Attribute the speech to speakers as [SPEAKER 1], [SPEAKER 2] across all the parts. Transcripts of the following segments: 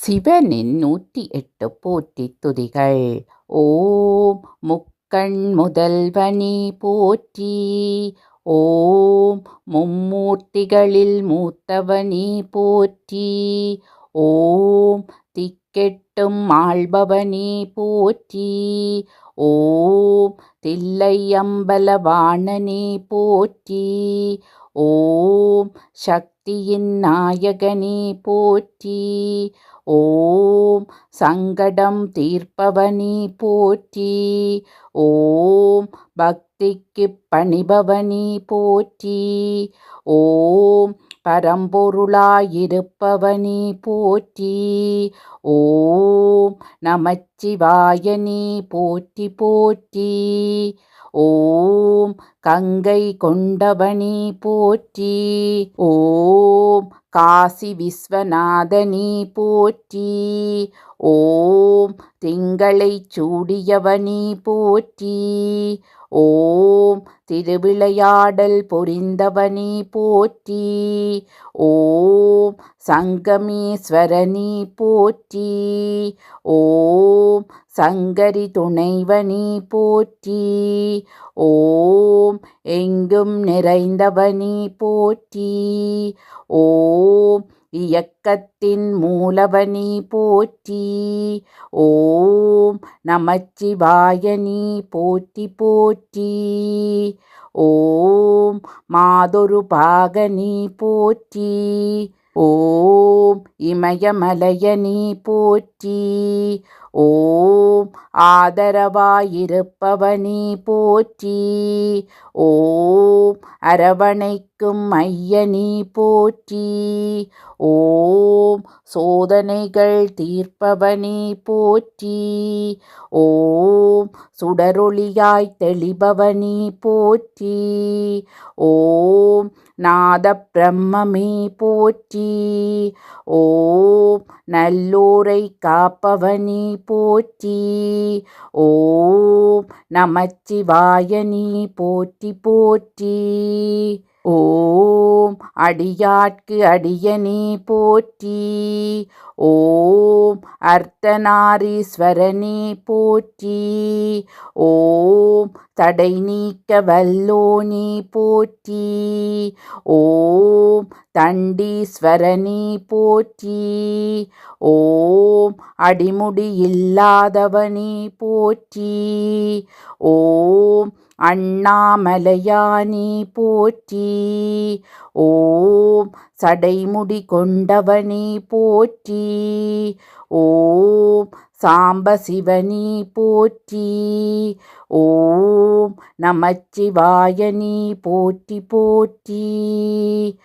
[SPEAKER 1] சிவனின் 108 போற்றித் துதிகள். ஓம் முக்கண் முதல்வனே போற்றி. ஓம் மும்மூர்த்திகளில் மூத்தவனே போற்றி. ஓம் திக்கெட்டும் ஆள்பவனே போற்றி. ஓம் தில்லையம்பலவாணனே போற்றி. ஓம் சக்தியின் நாயகனே போற்றி. ஓம் சங்கடம் தீர்ப்பவனே போற்றி. ஓம் பக்திக்குப் பணிபவனே போற்றி. ஓம் பரம்பொருளாயிருப்பவனே போற்றி. ஓம் நமச்சிவாயனே போற்றி போற்றி. ஓம் கங்கை கொண்டவனே போற்றி. ஓம் காசி விஸ்வநாதனே போற்றி. ஓம் திங்களைச் சூடியவனே போற்றி. ஓம் திருவிளையாடல் புரிந்தவனே போற்றி. ஓம் சங்கமேஸ்வரனே போற்றி. ஓம் சங்கரி துணைவனே போற்றி. ஓம் எங்கும் நிறைந்தவனே போற்றி. ஓம் இயக்கத்தின் மூலவனே போற்றி. ஓம் நமச்சிவாயனே போற்றி போற்றி. ஓம் மாதொரு பாகனே போற்றி. ஓம் இமயமலையனே போற்றி. ஓம் ஆதரவாயிருப்பவனே போற்றி. ஓம் அரவணைக்கும் ஐயனே போற்றி. ஓம் சோதனைகள் தீர்ப்பவனே போற்றி. ஓம் சுடரொளியாய் தெளிபவனே போற்றி. ஓம் நாத பிரம்மே போற்றி. ஓம் நல்லோரை காப்பவனே போற்றி. ஓம் நமச்சிவாயனே போற்றி போற்றி. ஓம் அடியாட்கு அடியனே போற்றி. ஓம் அர்த்தநாரீஸ்வரனே போற்றி. ஓம் தடை நீக்க வல்லோனே போற்றி. ஓம் தண்டீஸ்வரனே போற்றி. ஓம் அடிமுடி இல்லாதவனே போற்றி. ஓம் அண்ணாமலையானே போற்றி. ஓம் சடைமுடி கொண்டவனே போற்றி. ஓம் சாம்பசிவனே போற்றி. ஓம் நமச்சிவாயனே போற்றி போற்றி.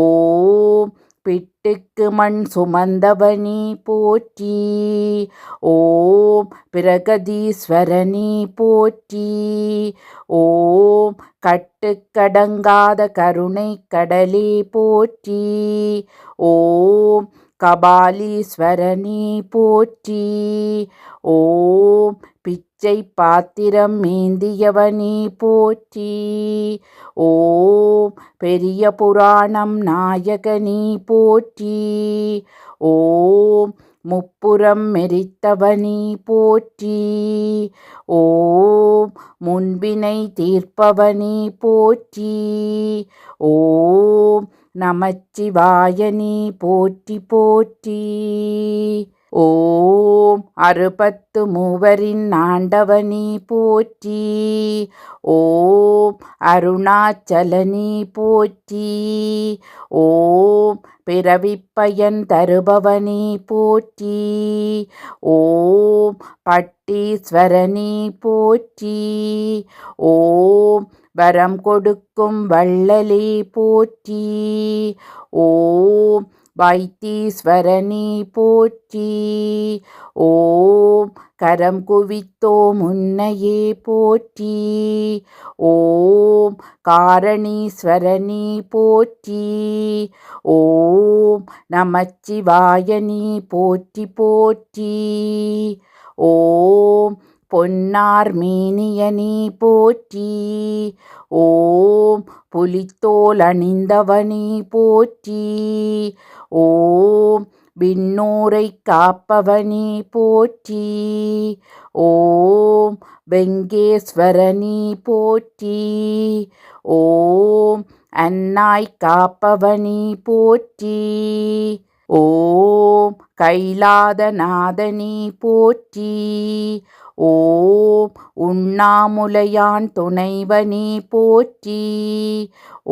[SPEAKER 1] ஓம் பிட்டுக்கு மண் சுமந்தவனே போற்றி. ஓம் பிரகதீஸ்வரனே போற்றி. ஓம் கட்டுக்கடங்காத கருணை கடலே போற்றி. ஓம் கபாலீஸ்வரனே போற்றி. ஓம் பிச்சை பாத்திரம் ஏந்தியவனே போற்றி. ஓம் பெரிய புராணம் நாயகனே போற்றி. ஓம் முப்புறம் மெரித்தவனே போற்றி. ஓம் முன்பினை தீர்ப்பவனே போற்றி. ஓம் நமச்சிவாயனே போற்றி போற்றி. ஓம் அறுபத்து மூவரின் ஆண்டவனே போற்றி. ஓம் அருணாச்சலனே போற்றி. ஓம் பிறவிப்பயன் தருபவனே போற்றி. ஓம் பட்டீஸ்வரனே போற்றி. ஓம் வரம் கொடுக்கும் வள்ளலே போற்றி. ஓம் வைத்தீஸ்வரனே போற்றி. ஓம் கரம் குவித்தோ முன்னையே போற்றி. ஓம் காரணீஸ்வரனே போற்றி. ஓம் நமச்சிவாயனே போற்றி போற்றி. ஓம் பொன்னார் மேனியனே போற்றி. ஓம் புலித்தோல் அணிந்தவனே போற்றி. ஓம் விண்ணோரை காப்பவனே போற்றி. ஓம் வெங்கேஸ்வரனே போற்றி. ஓம் அன்னாய் காப்பவனே போற்றி. ஓம் கைலாதநாதனே போற்றி. ஓம் உண்ணாமுலையான் துணைவனே போற்றி.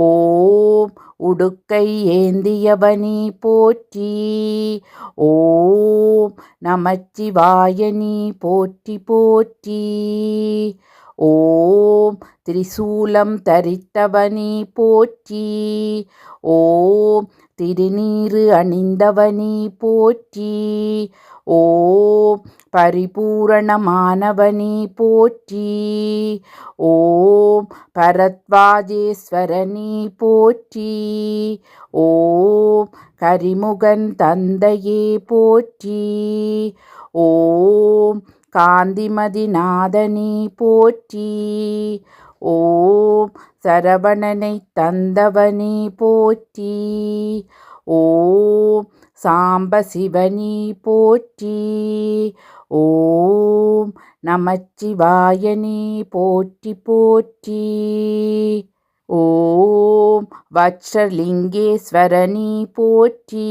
[SPEAKER 1] ஓம் உடுக்கை ஏந்தியவனே போற்றி. ஓம் நமச்சிவாயனே போற்றி போற்றி. ஓம் திரிசூலம் தரித்தவனே போற்றி. ஓம் திருநீறு அணிந்தவனே போற்றி. ஓம் பரிபூரணமானவனே போற்றி. ஓம் பரத்வாஜேஸ்வரனே போற்றி. ஓம் கரிமுகன் தந்தையே போற்றி. ஓம் காந்திமதிநாதனே போற்றி. ஓம் சரவணனை தந்தவனே போற்றி. ஓம் சாம்பசிவனே போற்றி. ஓம் நமச்சிவாயனே போற்றி போற்றி. ஓம் வட்சலிங்கேஸ்வரனே போற்றி.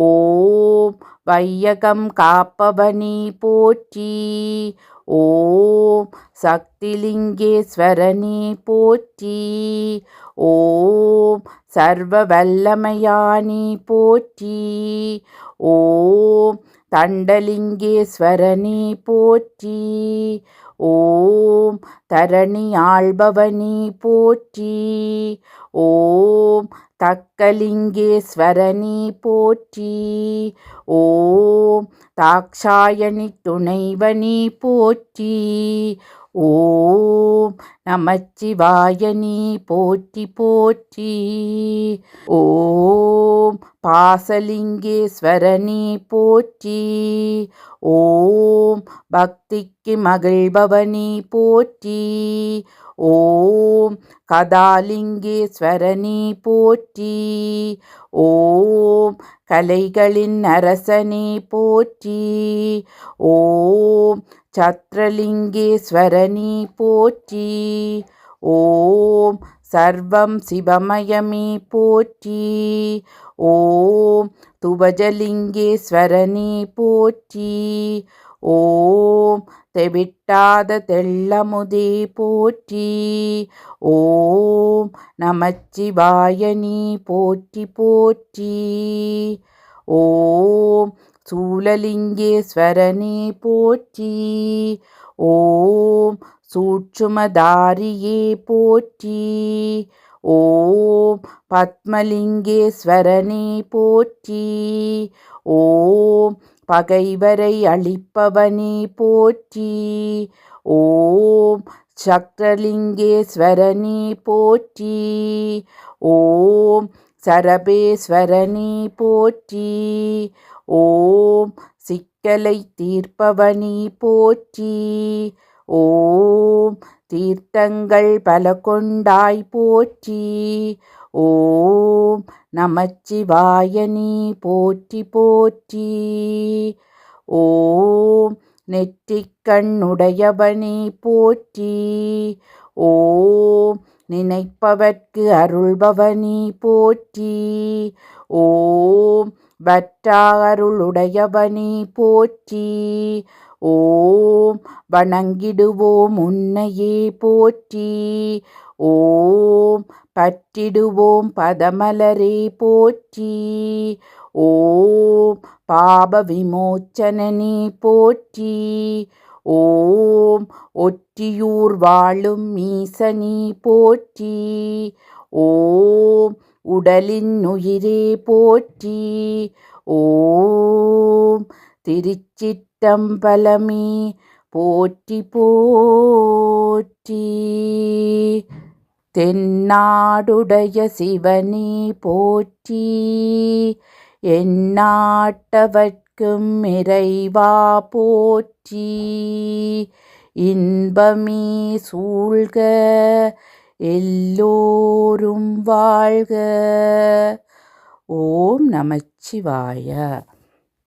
[SPEAKER 1] ஓம் வையகம் காப்பவனே போற்றி. ஓம் சக்திலிங்கேஸ்வரனே போற்றி. ஓம் சர்வ வல்லமையானே போற்றி. ஓம் தண்டலிங்கேஸ்வரனே போற்றி. ஓம் தரணி ஆள்பவனே போற்றி. ஓம் தக்கலிங்கேஸ்வரனே போற்றி. ஓம் தாக்ஷாயணி துணைவனே போற்றி. ஓம் நமச்சிவாயனே போற்றி போற்றி. ஓம் பாசலிங்கேஸ்வரனே போற்றி. ஓம் பக்திக்கு மகிழ்பவனே போற்றி. ஓம் கதாலிங்கேஸ்வரனே போற்றி. ஓம் கலைகளின் அரசனே போற்றி. ஓம் சத்ரலிங்கேஸ்வரனே போற்றி. ஓம் சர்வம் சிவமயமே போற்றி. ஓம் துவஜலிங்கேஸ்வரனே போற்றி. ஓம் தெவிட்டாத தெள்ளமுதே போற்றி. ஓம் நமச்சிவாயனே போற்றி போற்றி. ஓம் சூலலிங்கேஸ்வரனே போற்றி. ஓம் சூட்சுமதாரியே போற்றி. ஓம் பத்மலிங்கேஸ்வரனே போற்றி. ஓம் பகைவரை அழிப்பவனே போற்றி. ஓம் சக்ரலிங்கேஸ்வரனே போற்றி. ஓம் சரபேஸ்வரனே போற்றி. ஓம் சிக்கலை தீர்ப்பவனே போற்றி. ஓம் தீர்த்தங்கள் பல கொண்டாய் போற்றி. ஓம் நமச்சிவாயனே போற்றி போற்றி. ஓம் நெற்றிக்கண்ணுடையவனே போற்றி. ஓம் நினைப்பவர்க்கு அருள்பவனே போற்றி. ஓம் வற்றா அருளுடையவனே போற்றி. ஓம் வணங்கிடுவோம் உன்னையே போற்றி. ஓம் பற்றிடுவோம் பதமலரே போற்றி. ஓம் பாப விமோச்சனனே போற்றி. ஓம் ஒற்றியூர் வாழும் ஈசனே போற்றி. ஓம் உடலின் உயிரே போற்றி. ஓம் திருச்சிற்றம்பலமே போற்றி போற்றி. தென்னாடுடைய சிவனே போற்றி. எந்நாட்டவர்க்கும் இறைவா போற்றி. இன்பமே சூழ்க எல்லோரும் வாழ்க. ஓம் நமச்சிவாய.